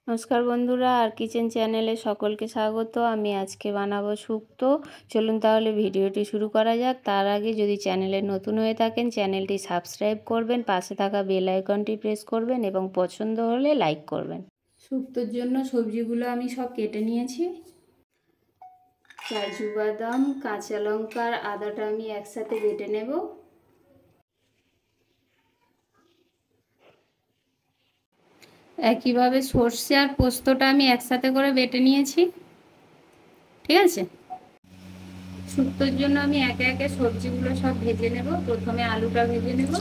নমস্কার বন্ধুরা, আর কিচেন চ্যানেলে সকলকে স্বাগত। আমি আজকে বানাবো শুক্তো। চলুন তাহলে ভিডিওটি শুরু করা যাক। তার আগে যদি চ্যানেলে নতুন হয়ে থাকেন চ্যানেলটি সাবস্ক্রাইব করবেন, পাশে থাকা বেল আইকনটি প্রেস করবেন এবং পছন্দ হলে লাইক করবেন। শুক্তোর জন্য সবজিগুলো আমি সব কেটে নিয়েছি। কাজু বাদাম, কাঁচা লঙ্কা আর আদাটা আমি একসাথে বেটে নেব। একইভাবে সর্ষে আর পোস্তটা আমি একসাথে করে বেটে নিয়েছি। ঠিক আছে, শুক্তোর জন্য আমি একে একে সবজিগুলো সব ভেজে নেব। প্রথমে আলুটা ভেজে নেব।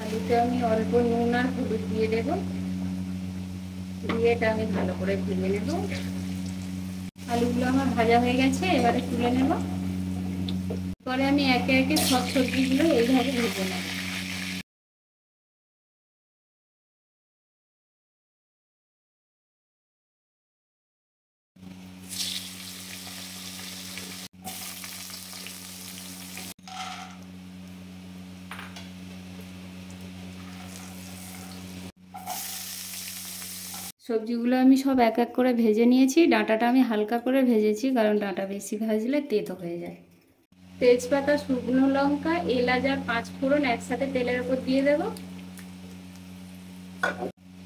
আলুতে আমি অল্প নুন আর হলুদ দিয়ে দেব, দিয়ে এটা আমি ভালো করে ভেজে নেব। আলুগুলো আমার ভাজা হয়ে গেছে, এবারে তুলে নেব। পরে আমি একে একে সব সবজিগুলো এইভাবে ভেজে নেব। সবজিগুলো আমি সব এক এক করে ভেজে নিয়েছি। ডাঁটাটা আমি হালকা করে ভেজেছি, কারণ ডাঁটা বেশি ভাজলে তেতো হয়ে যায়। তেজপাতা, শুকনো লঙ্কা, এলাচ আর 5 ফোড়ন একসাথে তেলের উপর দিয়ে দেব।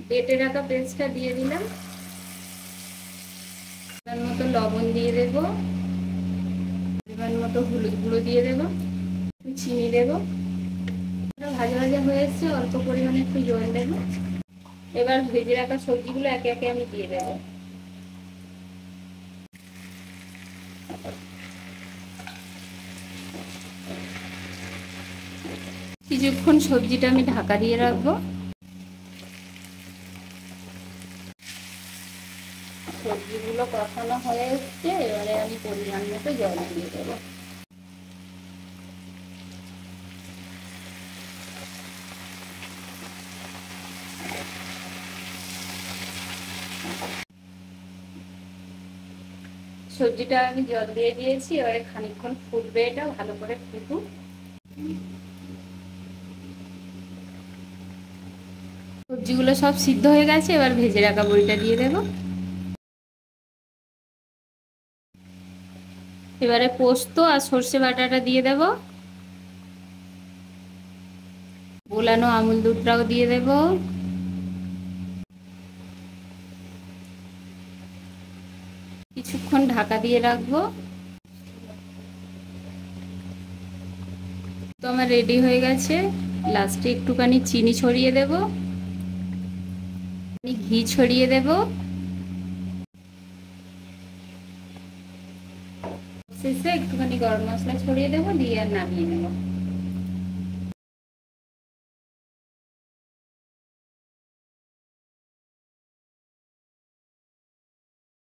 বেটে রাখা পেস্টটা দিয়ে দিলাম। পরিমাণ মতো লবণ দিয়ে দেব, পরিমাণ মতো হলুদ গুঁড়ো দিয়ে দেব, চিনি দেব। ভাজা ভাজা হয়ে এসছে, অল্প পরিমাণে একটু জল দেব। এবার ভেজে রাখা সবজিগুলো একে একে আমি দিয়ে দেব। কিছুক্ষণ সবজিটা আমি ঢাকা দিয়ে রাখবো। সবজিগুলো কষানো হয়ে এসছে, এবারে আমি পরিমাণ মতো জল দিয়ে দেবো। সবজিটা আমি জল দিয়ে দিয়েছি, এবারে খানিকক্ষণ ফুটবে, এটা ভালো করে ফুটুক। সবজিগুলো সব সিদ্ধ হয়ে গেছে, এবার ভেজে রাখা বড়িটা দিয়ে দেব। এবারে পোস্ত আর সর্ষে বাটাটা দিয়ে দেব। গোলানো আমুল দুধটাও দিয়ে দেব। কিছুক্ষণ ঢাকা দিয়ে রাখবো। তো আমার রেডি হয়ে গেছে। লাস্টে একটুখানি চিনি ছড়িয়ে দেব, ঘি ছড়িয়ে দেব, শেষে একটুখানি গরম মশলা ছড়িয়ে দেবো, দিয়ে আর নামিয়ে নেব।